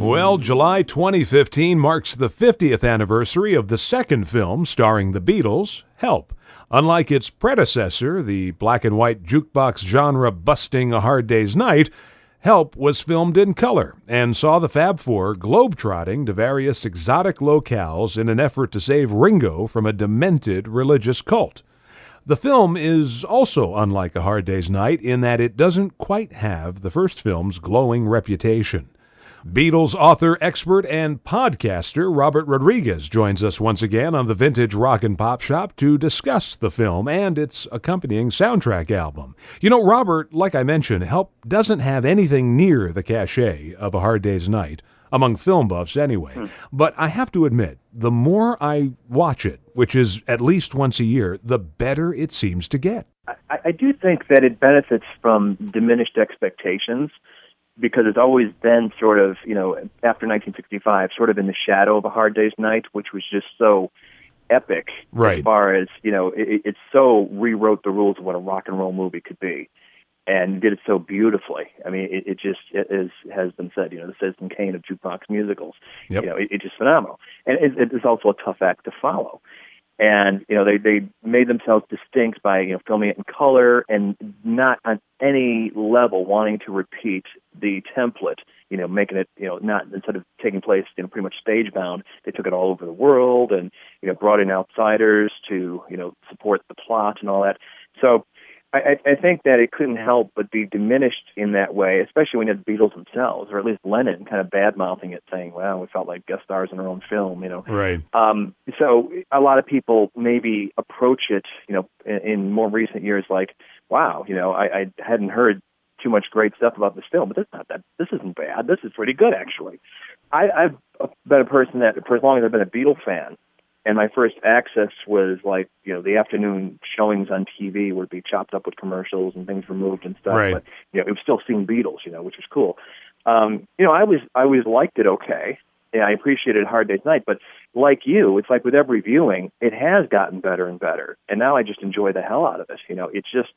Well, July 2015 marks the 50th anniversary of the second film starring the Beatles, Help. Unlike its predecessor, the black and white jukebox genre busting A Hard Day's Night, Help was filmed in color and saw the Fab Four globetrotting to various exotic locales in an effort to save Ringo from a demented religious cult. The film is also unlike A Hard Day's Night in that it doesn't quite have the first film's glowing reputation. Beatles author, expert, and podcaster Robert Rodriguez joins us once again on the Vintage Rock and Pop Shop to discuss the film and its accompanying soundtrack album. You know, Robert, like I mentioned, Help doesn't have anything near the cachet of A Hard Day's Night, among film buffs anyway. But I have to admit, the more I watch it, which is at least once a year, the better it seems to get. I do think that it benefits from diminished expectations, because it's always been sort of, after 1965, sort of in the shadow of A Hard Day's Night, which was just so epic, right, as far as, it so rewrote the rules of what a rock and roll movie could be, and did it so beautifully. I mean, it has been said, the Citizen Kane of jukebox musicals. Yep. It's just phenomenal. And it's also a tough act to follow. And, they made themselves distinct by, filming it in color and not on any level wanting to repeat the template, making it, not, instead of taking place, pretty much stage bound, they took it all over the world and, brought in outsiders to, support the plot and all that. So I think that it couldn't help but be diminished in that way, especially when you had the Beatles themselves, or at least Lennon kind of bad-mouthing it, saying, well, we felt like guest stars in our own film, Right. So a lot of people maybe approach it, in more recent years like, wow, I hadn't heard too much great stuff about this film, but this isn't bad. This is pretty good, actually. I've been a person that, for as long as I've been a Beatle fan, and my first access was like, the afternoon showings on TV would be chopped up with commercials and things removed and stuff. Right. But, it was still seeing Beatles, which was cool. I always liked it okay. Yeah, I appreciated Hard Day's Night, but like you, it's like with every viewing, it has gotten better and better. And now I just enjoy the hell out of it. It's just,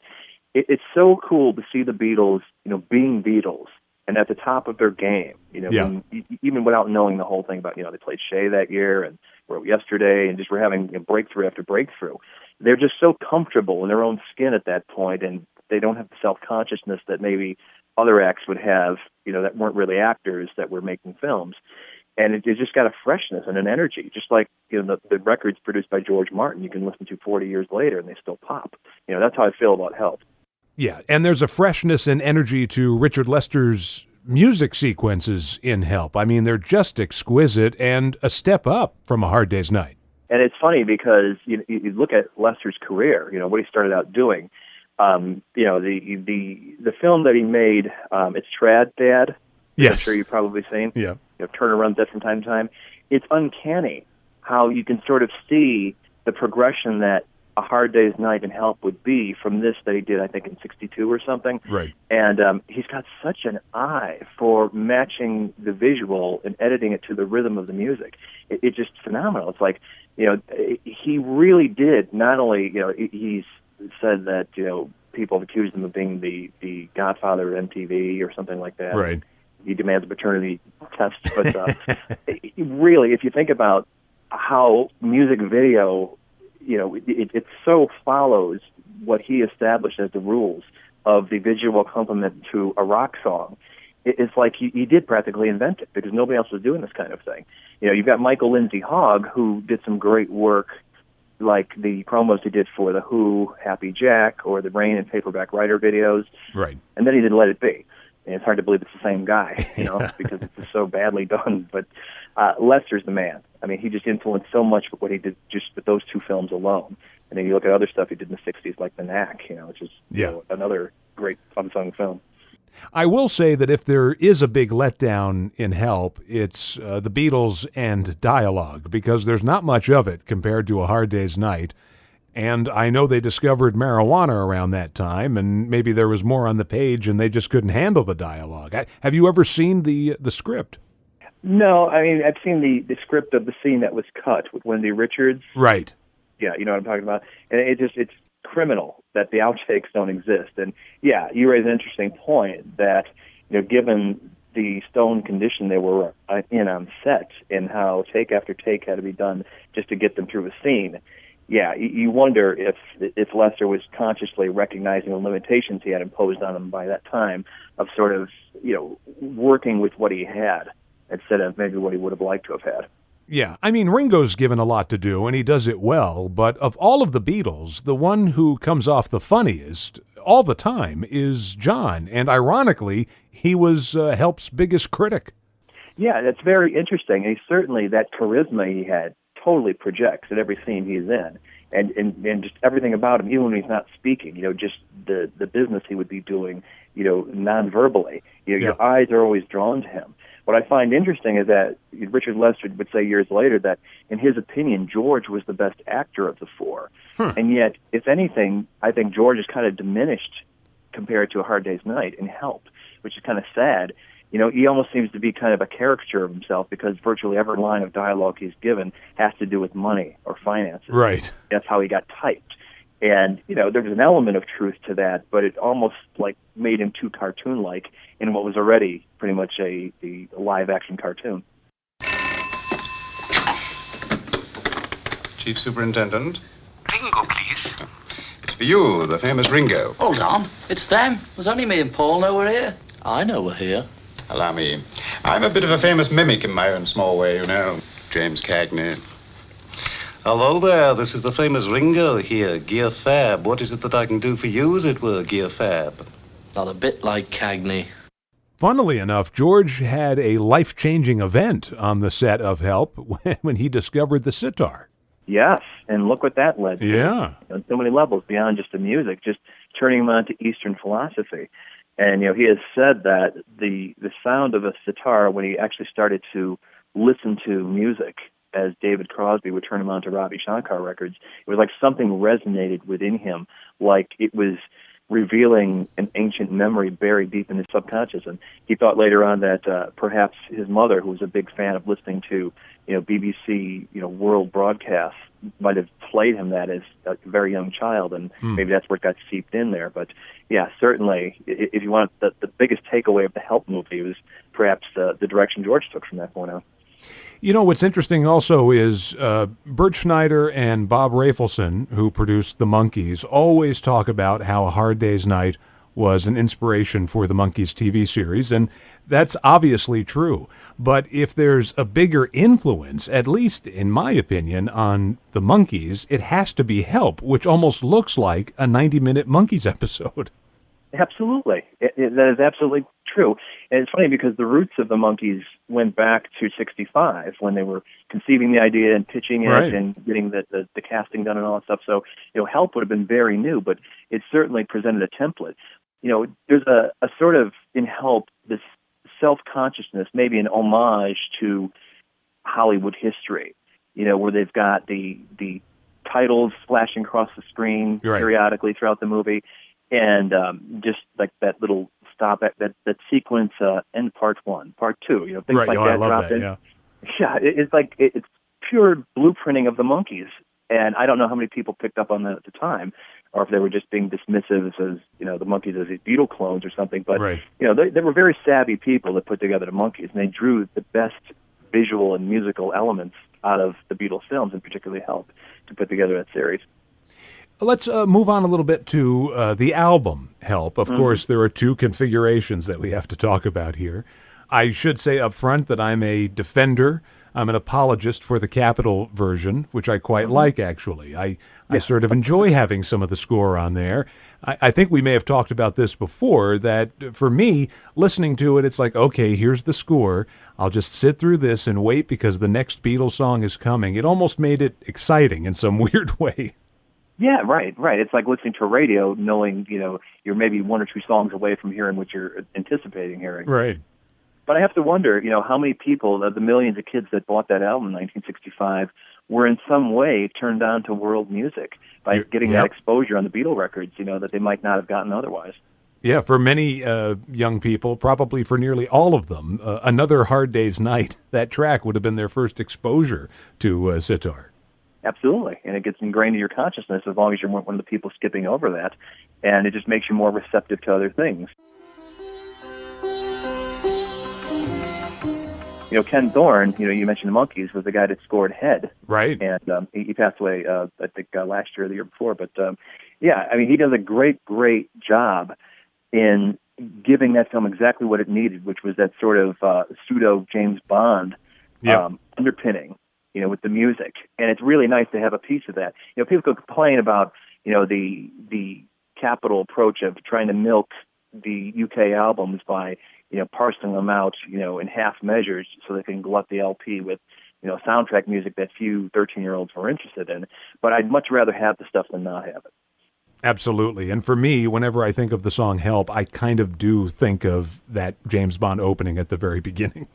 it's so cool to see the Beatles, being Beatles and at the top of their game, even without knowing the whole thing about, they played Shea that year and wrote Yesterday and just were having breakthrough after breakthrough. They're just so comfortable in their own skin at that point, and they don't have the self-consciousness that maybe other acts would have, that weren't really actors that were making films. And it just got a freshness and an energy, just like the records produced by George Martin you can listen to 40 years later and they still pop. That's how I feel about Help. Yeah, and there's a freshness and energy to Richard Lester's music sequences in Help. I mean, they're just exquisite and a step up from A Hard Day's Night. And it's funny because you look at Lester's career, what he started out doing. The film that he made, it's Trad Dad. Yes. I'm sure you've probably seen. Yeah. Turner runs that from time to time. It's uncanny how you can sort of see the progression that A Hard Day's Night and Help would be from this that he did, I think, in 1962 or something. Right. And he's got such an eye for matching the visual and editing it to the rhythm of the music. It's just phenomenal. It's like, he really did not only, he's said that, people have accused him of being the godfather of MTV or something like that. Right. He demands a paternity test. But really, if you think about how music video, it so follows what he established as the rules of the visual accompaniment to a rock song. It's like he did practically invent it because nobody else was doing this kind of thing. You've got Michael Lindsay Hogg, who did some great work, like the promos he did for The Who, Happy Jack, or the Rain and Paperback Writer videos. Right. And then he did Let It Be. And it's hard to believe it's the same guy, because it's just so badly done. But Lester's the man. I mean, he just influenced so much with what he did just with those two films alone. And then you look at other stuff he did in the 60s, like The Knack, which is another great unsung film. I will say that if there is a big letdown in Help, it's the Beatles and dialogue, because there's not much of it compared to A Hard Day's Night. And I know they discovered marijuana around that time, and maybe there was more on the page and they just couldn't handle the dialogue. Have you ever seen the script? No, I mean, I've seen the script of the scene that was cut with Wendy Richards. Right. Yeah, you know what I'm talking about? And it's criminal that the outtakes don't exist. And yeah, you raise an interesting point that, given the stone condition they were in on set, and how take after take had to be done just to get them through a scene. Yeah, you wonder if Lester was consciously recognizing the limitations he had imposed on him by that time of sort of, working with what he had instead of maybe what he would have liked to have had. Yeah, I mean, Ringo's given a lot to do, and he does it well, but of all of the Beatles, the one who comes off the funniest all the time is John, and ironically, he was Help's biggest critic. Yeah, that's very interesting. And certainly that charisma he had totally projects in every scene he's in, and just everything about him, even when he's not speaking, just the business he would be doing, non-verbally. Your eyes are always drawn to him. What I find interesting is that Richard Lester would say years later that, in his opinion, George was the best actor of the four. And yet, if anything, I think George is kind of diminished compared to A Hard Day's Night and Help, which is kind of sad. He almost seems to be kind of a caricature of himself because virtually every line of dialogue he's given has to do with money or finances. Right. That's how he got typed. And, there's an element of truth to that, but it almost like made him too cartoon-like in what was already pretty much a live-action cartoon. Chief Superintendent. Ringo, please. It's for you, the famous Ringo. Hold on. It's them. There's only me and Paul know we're here. I know we're here. Allow me. I'm a bit of a famous mimic in my own small way, James Cagney. Hello there, this is the famous Ringo here, Gear Fab. What is it that I can do for you, as it were, Gear Fab? Not a bit like Cagney. Funnily enough, George had a life-changing event on the set of Help when he discovered the sitar. Yes, and look what that led to. Yeah. On so many levels, beyond just the music, just turning him on to Eastern philosophy. And, he has said that the sound of a sitar, when he actually started to listen to music, as David Crosby would turn him on to Ravi Shankar records, it was like something resonated within him, like it was revealing an ancient memory buried deep in his subconscious. And he thought later on that perhaps his mother, who was a big fan of listening to BBC world broadcasts, might have played him that as a very young child, and maybe that's where it got seeped in there. But yeah, certainly, if you want the biggest takeaway of the Help movie was perhaps the direction George took from that point on. What's interesting also is Bert Schneider and Bob Rafelson, who produced the Monkees, always talk about how A Hard Day's Night was an inspiration for the Monkees TV series, and that's obviously true. But if there's a bigger influence, at least in my opinion, on the Monkees, it has to be Help, which almost looks like a 90-minute Monkees episode. Absolutely. That is absolutely true. And it's funny because the roots of the Monkees went back to 65 when they were conceiving the idea and pitching it and getting the casting done and all that stuff. So, Help would have been very new, but it certainly presented a template. There's a sort of, in Help, this self-consciousness, maybe an homage to Hollywood history, where they've got the titles flashing across the screen periodically throughout the movie. And just like that little stop, that sequence, end part 1, part 2, things like that. I love dropped that, in. yeah. Yeah, it's like it's pure blueprinting of the Monkees. And I don't know how many people picked up on that at the time, or if they were just being dismissive as, the Monkees as these Beatle clones or something. But, they were very savvy people that put together the Monkees, and they drew the best visual and musical elements out of the Beatles films, and particularly Help, to put together that series. Let's move on a little bit to the album Help. Of course, there are two configurations that we have to talk about here. I should say up front that I'm a defender. I'm an apologist for the Capitol version, which I quite like, actually. I sort of enjoy having some of the score on there. I think we may have talked about this before, that for me, listening to it, it's like, okay, here's the score. I'll just sit through this and wait because the next Beatles song is coming. It almost made it exciting in some weird way. Yeah, right. It's like listening to a radio, knowing, you're maybe one or two songs away from hearing what you're anticipating hearing. Right. But I have to wonder, how many people, of the millions of kids that bought that album in 1965, were in some way turned on to world music by getting that exposure on the Beatle records, that they might not have gotten otherwise. Yeah, for many young people, probably for nearly all of them, Another Hard Day's Night, that track would have been their first exposure to sitar. Absolutely, and it gets ingrained in your consciousness as long as you're one of the people skipping over that, and it just makes you more receptive to other things. Ken Thorne, you mentioned the Monkees, was the guy that scored Head. Right. And he passed away, I think, last year or the year before. But, he does a great job in giving that film exactly what it needed, which was that sort of pseudo James Bond underpinning, with the music. And it's really nice to have a piece of that. People could complain about, the capital approach of trying to milk the UK albums by, parsing them out, in half measures so they can glut the LP with, soundtrack music that few 13-year-olds were interested in. But I'd much rather have the stuff than not have it. Absolutely. And for me, whenever I think of the song Help, I kind of do think of that James Bond opening at the very beginning.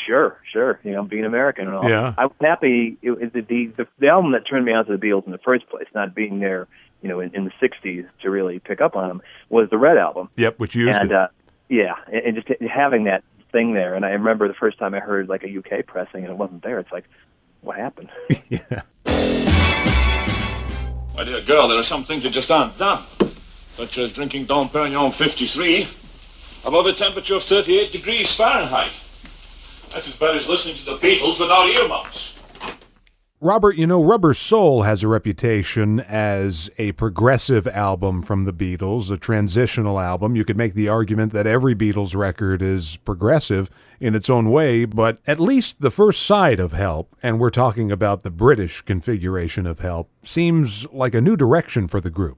Sure. Being American and all. Yeah. I was happy. The album that turned me on to the Beatles in the first place, not being there, in the 60s to really pick up on them, was the Red Album. Yep, which used it. And just having that thing there. And I remember the first time I heard like a UK pressing and it wasn't there. It's like, what happened? Yeah. My dear girl, there are some things that just aren't done, such as drinking Dom Perignon 53 above a temperature of 38 degrees Fahrenheit. That's as bad as listening to the Beatles without earmuffs. Robert, Rubber Soul has a reputation as a progressive album from the Beatles, a transitional album. You could make the argument that every Beatles record is progressive in its own way, but at least the first side of Help, and we're talking about the British configuration of Help, seems like a new direction for the group.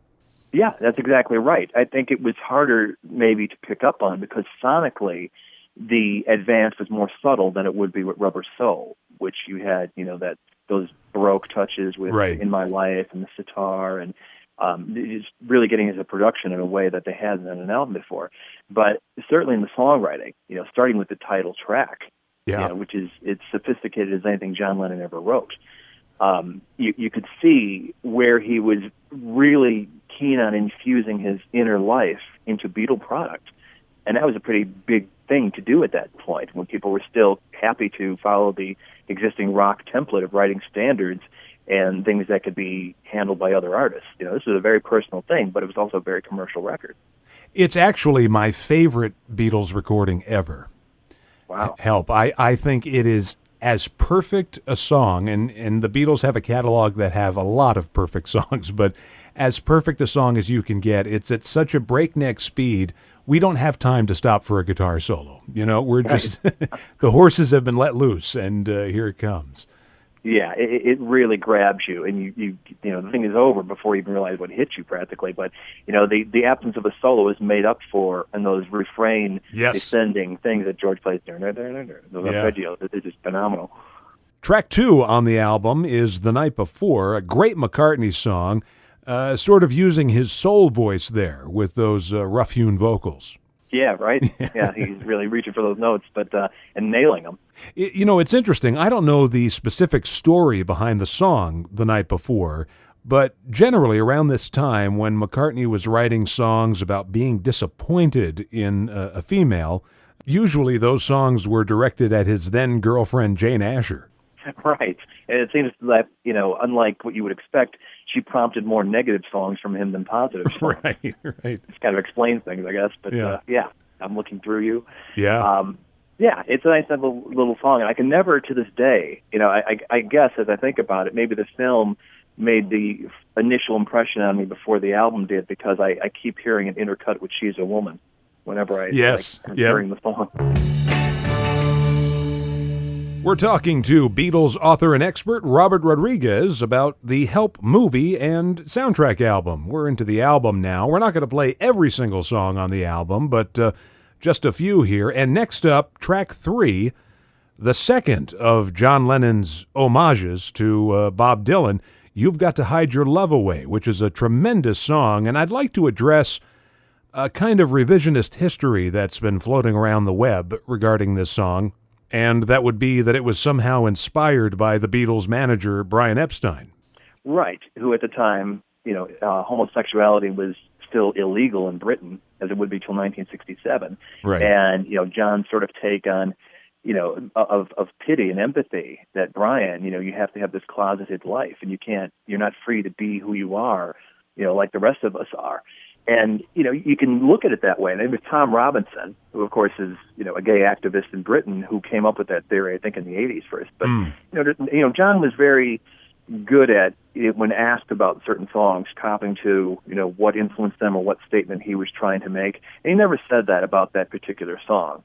Yeah, that's exactly right. I think it was harder maybe to pick up on because sonically the advance was more subtle than it would be with Rubber Soul, which you had, those Baroque touches with In My Life and the sitar, and just really getting into production in a way that they hadn't in an album before. But certainly in the songwriting, starting with the title track, which is it's sophisticated as anything John Lennon ever wrote. You could see where he was really keen on infusing his inner life into Beatle product. And that was a pretty big thing to do at that point, when people were still happy to follow the existing rock template of writing standards and things that could be handled by other artists. This was a very personal thing, but it was also a very commercial record. It's actually my favorite Beatles recording ever. Wow. Help. I think it is as perfect a song, and the Beatles have a catalog that have a lot of perfect songs, but as perfect a song as you can get. It's at such a breakneck speed, we don't have time to stop for a guitar solo. We're just, the horses have been let loose, and here it comes. Yeah, it really grabs you, and you the thing is over before you even realize what hit you practically. But the absence of a solo is made up for in those refrain descending things that George plays. Those arpeggios, they're just phenomenal. Track 2 on the album is The Night Before, a great McCartney song, sort of using his soul voice there with those rough-hewn vocals. Yeah, right? Yeah, he's really reaching for those notes, but and nailing them. It's interesting. I don't know the specific story behind the song The Night Before, but generally around this time when McCartney was writing songs about being disappointed in a female, usually those songs were directed at his then-girlfriend Jane Asher. Right. And it seems that, unlike what you would expect, she prompted more negative songs from him than positive songs. Right. It kind of explains things, I guess. But, I'm looking through you. Yeah. It's a nice little song. And I can never, to this day, I guess as I think about it, maybe the film made the initial impression on me before the album did, because I keep hearing it intercut with She's a Woman whenever I'm hearing the song. We're talking to Beatles author and expert Robert Rodriguez about the Help movie and soundtrack album. We're into the album now. We're not going to play every single song on the album, but just a few here. And next up, track 3, the second of John Lennon's homages to Bob Dylan, You've Got to Hide Your Love Away, which is a tremendous song. And I'd like to address a kind of revisionist history that's been floating around the web regarding this song. And that would be that it was somehow inspired by the Beatles' manager, Brian Epstein. Right, who at the time, homosexuality was still illegal in Britain, as it would be till 1967. Right. And, John's sort of take on, of pity and empathy that Brian, you have to have this closeted life, and you're not free to be who you are, like the rest of us are. And, you can look at it that way. And it was Tom Robinson, who, of course, is, a gay activist in Britain, who came up with that theory, I think, in the 80s first. But, John was very good at, when asked about certain songs, copping to, what influenced them or what statement he was trying to make. And he never said that about that particular song.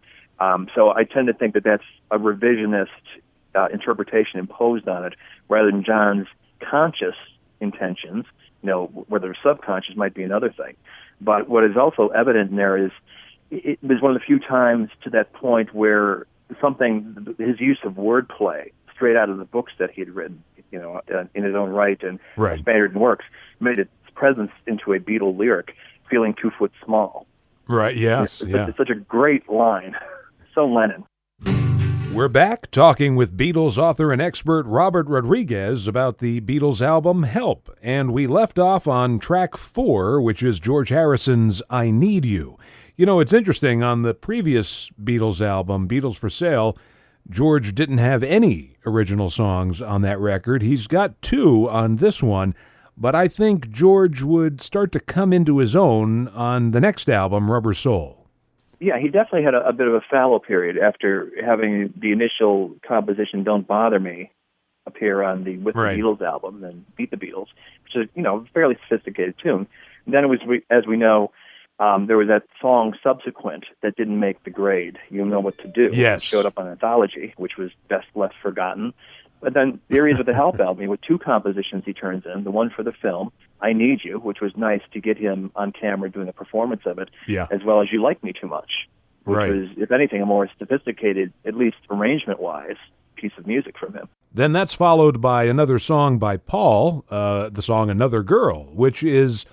So I tend to think that that's a revisionist interpretation imposed on it, rather than John's conscious intentions. Whether subconscious might be another thing. But what is also evident in there is it was one of the few times to that point where his use of wordplay straight out of the books that he had written, in his own right and Spaniard and Works, made its presence into a Beatle lyric, feeling 2 foot small. Right, yes. It's such a great line. So Lennon. We're back talking with Beatles author and expert Robert Rodriguez about the Beatles album Help, and we left off on track 4, which is George Harrison's I Need You. It's interesting, on the previous Beatles album, Beatles for Sale, George didn't have any original songs on that record. He's got 2 on this one, but I think George would start to come into his own on the next album, Rubber Soul. Yeah, he definitely had a bit of a fallow period after having the initial composition "Don't Bother Me" appear on the the Beatles album and Beat the Beatles, which is a fairly sophisticated tune. And then it was, as we know, there was that song "Subsequent" that didn't make the grade. You Know What to Do. Yes, it showed up on Anthology, which was best left forgotten. But then there is with the Help album, with 2 compositions he turns in, the one for the film, I Need You, which was nice to get him on camera doing a performance of it, as well as You Like Me Too Much, which was, if anything, a more sophisticated, at least arrangement-wise, piece of music from him. Then that's followed by another song by Paul, the song Another Girl, which is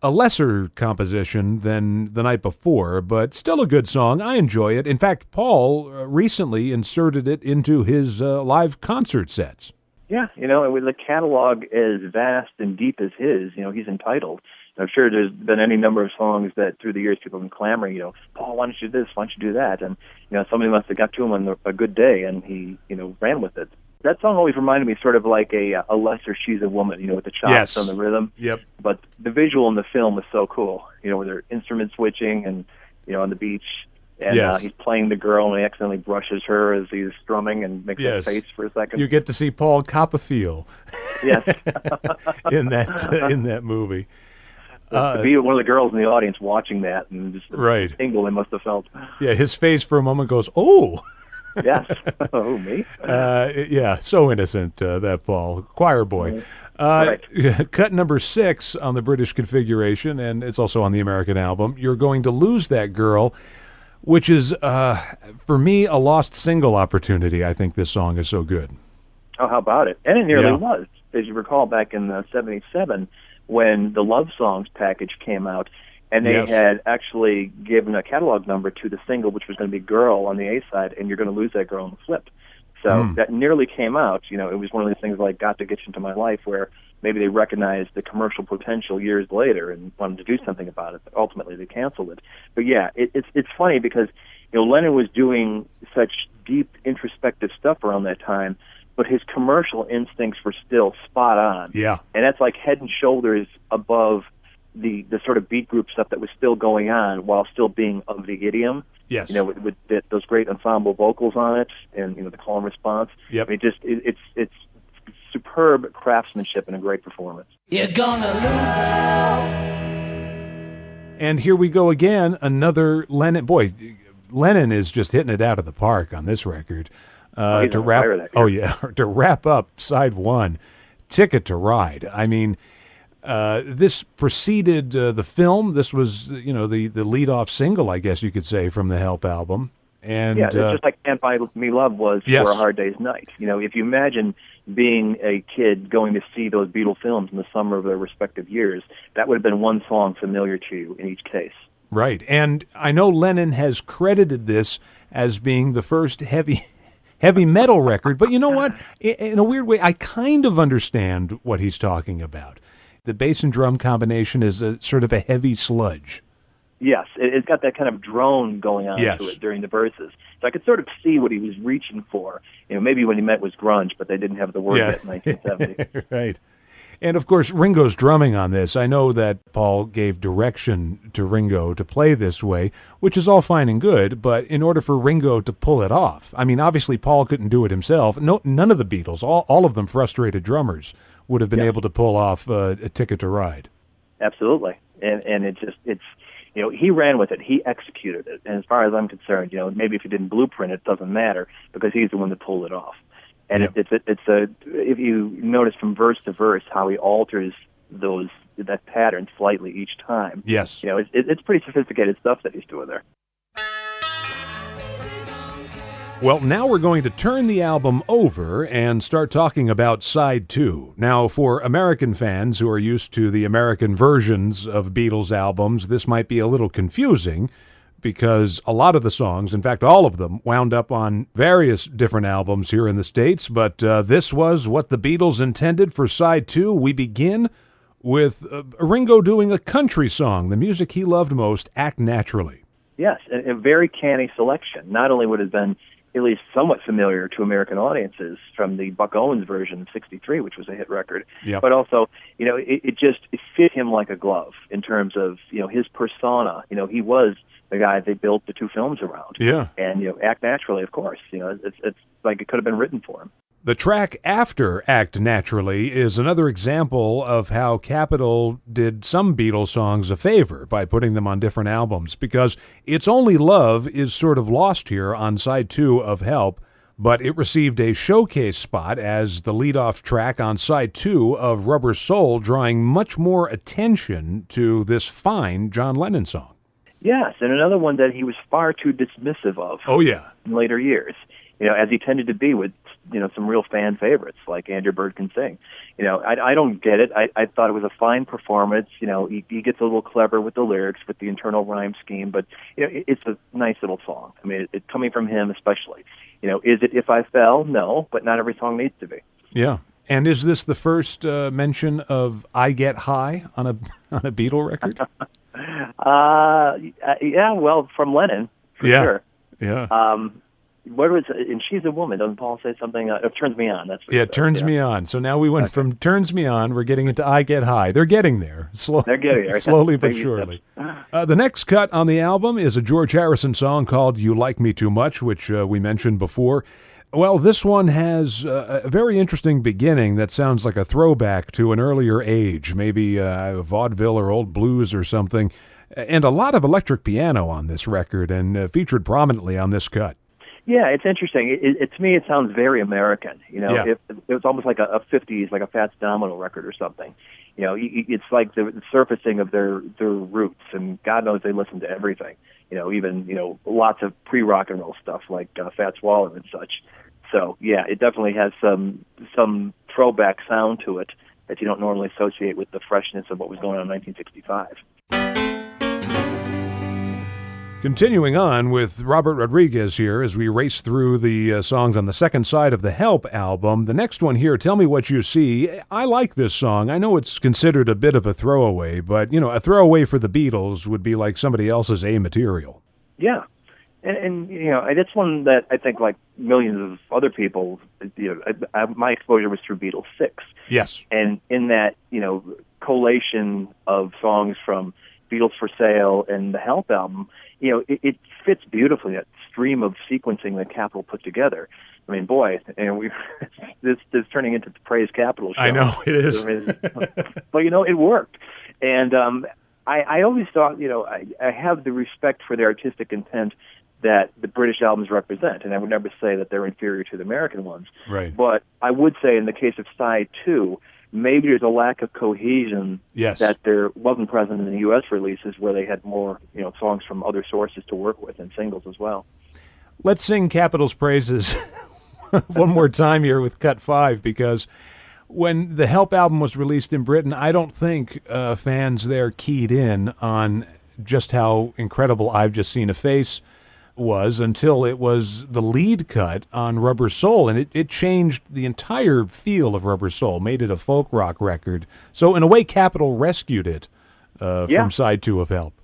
a lesser composition than the night before, but still a good song. I enjoy it. In fact, Paul recently inserted it into his live concert sets. Yeah, with a catalog as vast and deep as his, he's entitled. I'm sure there's been any number of songs that through the years people have been clamoring, Paul, why don't you do this, why don't you do that? And, somebody must have got to him on a good day, and he, ran with it. That song always reminded me sort of like a lesser She's a Woman, with the chops on the rhythm. Yep. But the visual in the film was so cool, with their instrument switching and, on the beach. And he's playing the girl, and he accidentally brushes her as he's strumming and makes a face for a second. You get to see Paul Copperfield. Yes. in that movie. To be one of the girls in the audience watching that, and just the tingle they must have felt. Yeah, his face for a moment goes, oh! Yes. Oh, me? So innocent, that Paul. Choir boy. Cut number 6 on the British configuration, and it's also on the American album, You're Going to Lose That Girl, which is, for me, a lost single opportunity. I think this song is so good. Oh, how about it? And it nearly was. As you recall, back in 77, when the Love Songs package came out, and they had actually given a catalog number to the single, which was going to be Girl on the A side, and You're Going to Lose That Girl on the flip. So that nearly came out. It was one of these things like Got to Get You Into My Life, where maybe they recognized the commercial potential years later and wanted to do something about it, but ultimately they canceled it. But yeah, it's funny because Lennon was doing such deep introspective stuff around that time, but his commercial instincts were still spot on. Yeah. And that's like head and shoulders above the sort of beat group stuff that was still going on while still being of the idiom. Yes. With those great ensemble vocals on it and, the call and response. Yep. I mean, it's superb craftsmanship and a great performance. You're gonna lose that. And here we go again, another Lennon. Boy, Lennon is just hitting it out of the park on this record. To wrap up side 1, Ticket to Ride. I mean, this preceded the film. This was, the lead-off single, I guess you could say, from the Help album. And it's just like Can't Buy Me Love was for A Hard Day's Night. If you imagine being a kid going to see those Beatle films in the summer of their respective years, that would have been one song familiar to you in each case. Right. And I know Lennon has credited this as being the first heavy metal record, but you know what? In a weird way, I kind of understand what he's talking about. The bass and drum combination is a sort of a heavy sludge. Yes, it's got that kind of drone going on to it during the verses. So I could sort of see what he was reaching for. Maybe when he meant was grunge, but they didn't have the word yet in 1970. Right. And of course, Ringo's drumming on this. I know that Paul gave direction to Ringo to play this way, which is all fine and good, but in order for Ringo to pull it off, I mean, obviously Paul couldn't do it himself. No, none of the Beatles, all of them frustrated drummers, would have been able to pull off a Ticket to Ride. Absolutely. And it's he ran with it. He executed it. And as far as I'm concerned, maybe if he didn't blueprint it, doesn't matter because he's the one that pulled it off. And if you notice from verse to verse how he alters that pattern slightly each time. Yes. It's pretty sophisticated stuff that he's doing there. Well, now we're going to turn the album over and start talking about Side 2. Now, for American fans who are used to the American versions of Beatles albums, this might be a little confusing because a lot of the songs, in fact, all of them, wound up on various different albums here in the States, but this was what the Beatles intended for Side 2. We begin with Ringo doing a country song, the music he loved most, Act Naturally. Yes, a very canny selection. Not only would it have been at least somewhat familiar to American audiences from the Buck Owens version of '63, which was a hit record. Yep. But also, it fit him like a glove in terms of, his persona. He was the guy they built the two films around. Yeah. And, Act Naturally, of course. It's like it could have been written for him. The track after Act Naturally is another example of how Capitol did some Beatles songs a favor by putting them on different albums, because It's Only Love is sort of lost here on Side 2 of Help, but it received a showcase spot as the lead-off track on Side 2 of Rubber Soul, drawing much more attention to this fine John Lennon song. Yes, and another one that he was far too dismissive of. Oh, yeah. In later years, as he tended to be with some real fan favorites like Andrew Bird Can Sing. I don't get it. I thought it was a fine performance. He gets a little clever with the lyrics, with the internal rhyme scheme, but it's a nice little song. I mean, it's coming from him especially. Is it If I Fell? No, but not every song needs to be. Yeah. And is this the first mention of I Get High on a Beatle record? Yeah, well, from Lennon, for sure. Yeah. What was and She's a Woman? Doesn't Paul say something? It Turns Me On. That's what Turns Me On. So now we went from Turns Me On, we're getting into I Get High. They're getting there. They're getting there. Slowly but surely. The next cut on the album is a George Harrison song called You Like Me Too Much, which we mentioned before. Well, this one has a very interesting beginning that sounds like a throwback to an earlier age, maybe vaudeville or old blues or something, and a lot of electric piano on this record and featured prominently on this cut. Yeah, it's interesting. To me, it sounds very American. It was almost like a '50s, like a Fats Domino record or something. It's like the surfacing of their roots, and God knows they listen to everything. Even lots of pre-rock and roll stuff like Fats Waller and such. So yeah, it definitely has some throwback sound to it that you don't normally associate with the freshness of what was going on in 1965. Continuing on with Robert Rodriguez here as we race through the songs on the second side of the Help album. The next one here, Tell Me What You See. I like this song. I know it's considered a bit of a throwaway, but, a throwaway for the Beatles would be like somebody else's A material. Yeah. And that's one that I think, like millions of other people, my exposure was through Beatles 6. Yes. And in that, collation of songs from Beatles for Sale and the Help album, it fits beautifully, that stream of sequencing that Capitol put together. I mean, boy, this is turning into the Praise Capitol show. I know, it is. But, it worked. And I always thought, I have the respect for the artistic intent that the British albums represent, and I would never say that they're inferior to the American ones. Right. But I would say in the case of Side 2, maybe there's a lack of cohesion that there wasn't present in the U.S. releases, where they had more, songs from other sources to work with and singles as well. Let's sing Capitol's praises one more time here with Cut 5, because when the Help album was released in Britain, I don't think fans there keyed in on just how incredible I've Just Seen a Face was until it was the lead cut on Rubber Soul, and it changed the entire feel of Rubber Soul, made it a folk rock record. So in a way, Capitol rescued it from Side 2 of Help.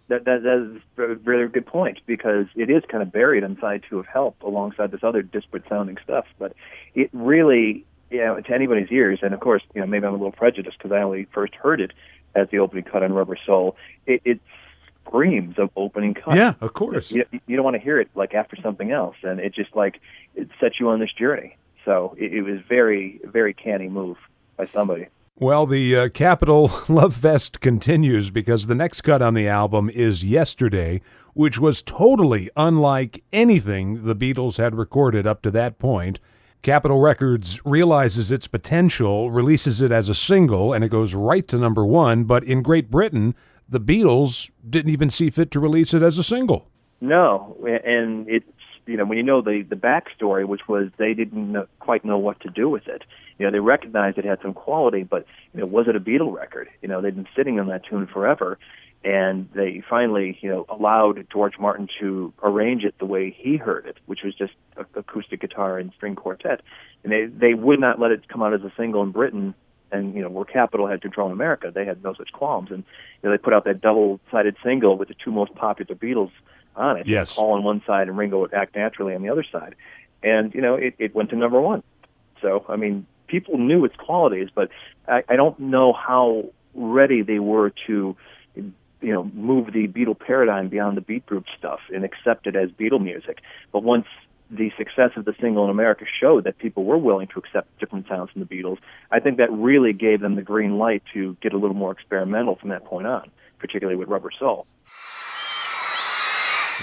That is a very good point, because it is kind of buried on Side 2 of Help alongside this other disparate sounding stuff, but it really to anybody's ears, and of course, maybe I'm a little prejudiced because I only first heard it as the opening cut on Rubber Soul. It screams of opening cut. Yeah, of course. You don't want to hear it like after something else, and it just like it sets you on this journey. So it was very, very canny move by somebody. Well, the Capitol Love Fest continues because the next cut on the album is Yesterday, which was totally unlike anything the Beatles had recorded up to that point. Capitol Records realizes its potential, releases it as a single, and it goes right to number one. But in Great Britain, the Beatles didn't even see fit to release it as a single. No, and it's, when you know the backstory, which was they didn't quite know what to do with it. They recognized it had some quality, but was it a Beatle record? They'd been sitting on that tune forever, and they finally, allowed George Martin to arrange it the way he heard it, which was just acoustic guitar and string quartet. And they would not let it come out as a single in Britain, and where Capitol had control in America, they had no such qualms. And they put out that double-sided single with the two most popular Beatles on it. Yes. Paul on one side and Ringo would Act Naturally on the other side. And, it went to number one. So, people knew its qualities, but I don't know how ready they were to, move the Beatle paradigm beyond the beat group stuff and accept it as Beatle music. But once the success of the single in America showed that people were willing to accept different sounds from the Beatles, I think that really gave them the green light to get a little more experimental from that point on, particularly with Rubber Soul.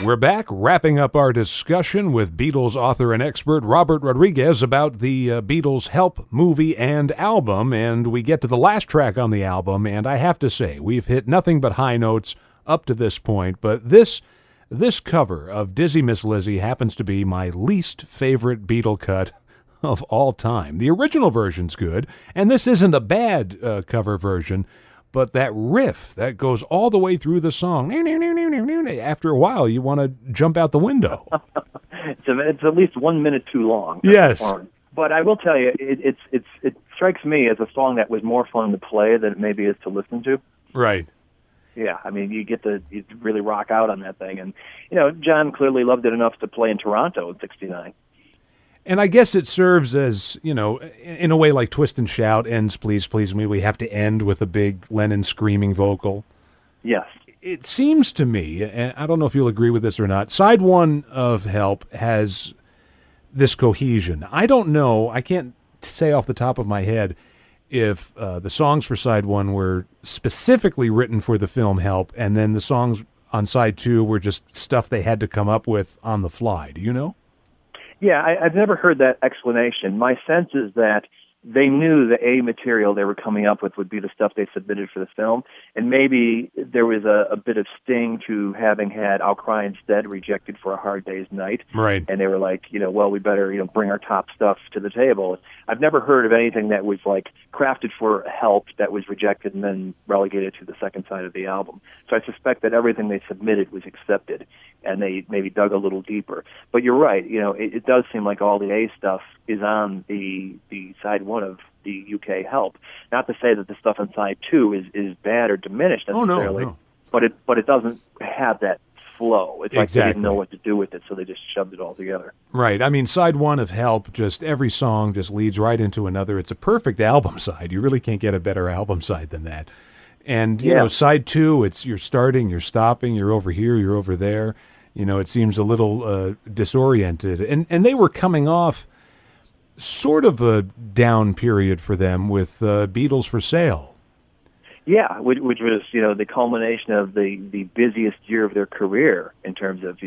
We're back, wrapping up our discussion with Beatles author and expert Robert Rodriguez about the Beatles' Help movie and album, and we get to the last track on the album, and I have to say, we've hit nothing but high notes up to this point, but this cover of Dizzy Miss Lizzy happens to be my least favorite Beatle cut of all time. The original version's good, and this isn't a bad cover version, but that riff that goes all the way through the song, after a while, you want to jump out the window. It's at least 1 minute too long. Yes. But I will tell you, it strikes me as a song that was more fun to play than it maybe is to listen to. Right. Yeah, you really rock out on that thing. And, John clearly loved it enough to play in Toronto in '69. And I guess it serves as, in a way like Twist and Shout ends Please Please Me, we have to end with a big Lennon screaming vocal. Yes. It seems to me, and I don't know if you'll agree with this or not, side one of Help has this cohesion. I don't know, I can't say off the top of my head if the songs for side one were specifically written for the film Help, and then the songs on side two were just stuff they had to come up with on the fly. Do you know? Yeah, I've never heard that explanation. My sense is that they knew the A material they were coming up with would be the stuff they submitted for the film, and maybe there was a bit of sting to having had I'll Cry Instead rejected for A Hard Day's Night. Right. And they were like, well, we better, bring our top stuff to the table. I've never heard of anything that was like crafted for Help that was rejected and then relegated to the second side of the album. So I suspect that everything they submitted was accepted, and they maybe dug a little deeper. But you're right, it does seem like all the A stuff is on the side one of the UK Help. Not to say that the stuff on side two is bad or diminished necessarily, no. but it doesn't have that flow. It's like Exactly. they didn't know what to do with it, so they just shoved it all together. Right. Side one of Help, just every song just leads right into another. It's a perfect album side. You really can't get a better album side than that. And, side two, it's you're starting, you're stopping, you're over here, you're over there. It seems a little disoriented. And they were coming off sort of a down period for them with Beatles for Sale. Yeah, which was, the culmination of the busiest year of their career in terms of,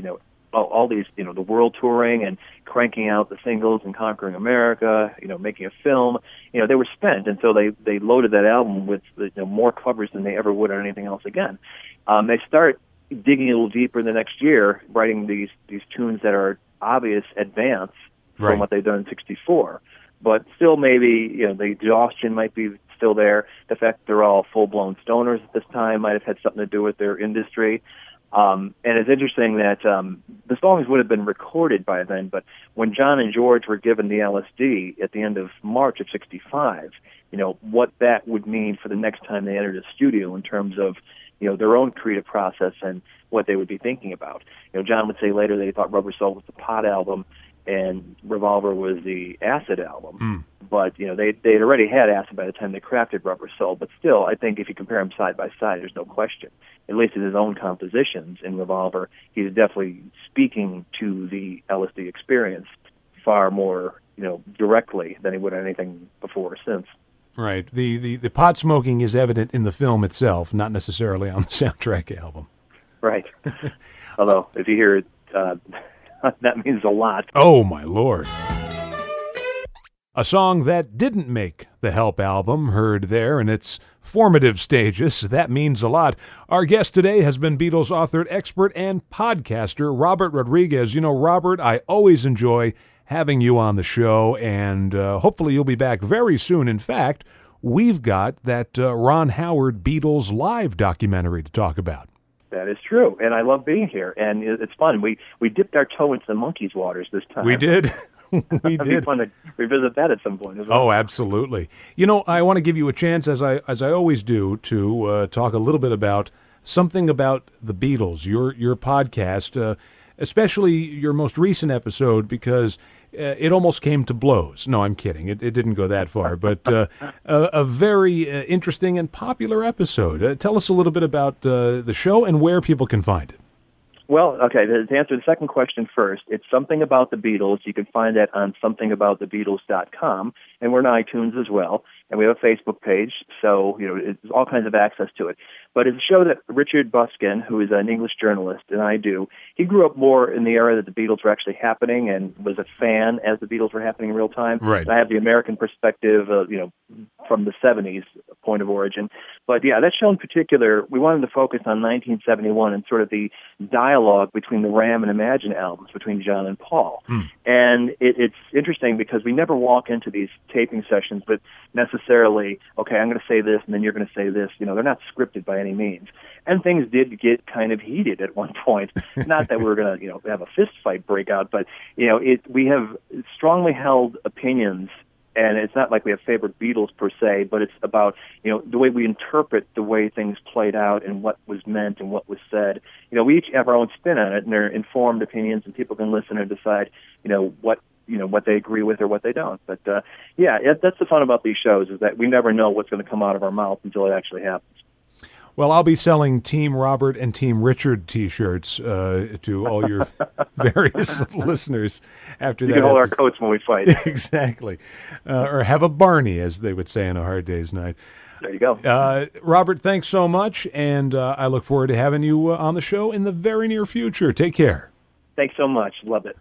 all these, the world touring and cranking out the singles and conquering America, making a film. They were spent, and so they loaded that album with more covers than they ever would on anything else again. They start digging a little deeper the next year, writing these tunes that are obvious advance from what they've done in '64. But still maybe, the exhaustion might be still there. The fact that they're all full-blown stoners at this time might have had something to do with their industry. And it's interesting that the songs would have been recorded by then, but when John and George were given the LSD at the end of March of '65, what that would mean for the next time they entered a studio in terms of, their own creative process and what they would be thinking about. John would say later that he thought Rubber Soul was the pot album and Revolver was the acid album. but they'd already had acid by the time they crafted Rubber Soul. But still, I think if you compare them side by side, there's no question. At least in his own compositions in Revolver, he's definitely speaking to the LSD experience far more, directly than he would anything before or since. Right. The pot smoking is evident in the film itself, not necessarily on the soundtrack album. Right. Although, if you hear it, that means a lot. Oh, my Lord. A song that didn't make the Help album, heard there in its formative stages. That means a lot. Our guest today has been Beatles authored expert and podcaster Robert Rodriguez. Robert, I always enjoy having you on the show, and hopefully you'll be back very soon. In fact, we've got that Ron Howard Beatles Live documentary to talk about. That is true, and I love being here, and it's fun. We dipped our toe into the monkeys' waters this time. We did. We It'd did. be fun to revisit that at some point as well. Oh, absolutely. I want to give you a chance, as I always do, to talk a little bit about something about the Beatles, your podcast, especially your most recent episode, because it almost came to blows. No, I'm kidding. It didn't go that far, but a very interesting and popular episode. Tell us a little bit about the show and where people can find it. Well, okay, to answer the second question first, it's Something About the Beatles. You can find that on somethingaboutthebeatles.com, and we're on iTunes as well, and we have a Facebook page, so, it's all kinds of access to it. But it's a show that Richard Buskin, who is an English journalist, and I do, he grew up more in the era that the Beatles were actually happening and was a fan as the Beatles were happening in real time. Right. And I have the American perspective, from the 70s point of origin. But, yeah, that show in particular, we wanted to focus on 1971 and sort of the dialogue between the Ram and Imagine albums between John and Paul. And it's interesting because we never walk into these taping sessions with necessarily, okay, I'm going to say this and then you're going to say this. They're not scripted by any means. And things did get kind of heated at one point. Not that we were going to, have a fist fight break out, but, we have strongly held opinions. And it's not like we have favorite Beatles per se, but it's about, the way we interpret the way things played out and what was meant and what was said. We each have our own spin on it, and they're informed opinions, and people can listen and decide, what they agree with or what they don't. But, that's the fun about these shows, is that we never know what's going to come out of our mouth until it actually happens. Well, I'll be selling Team Robert and Team Richard T-shirts to all your various listeners after that. You can hold our coats when we fight. Exactly. Or have a Barney, as they would say on A Hard Day's Night. There you go. Robert, thanks so much, and I look forward to having you on the show in the very near future. Take care. Thanks so much. Love it.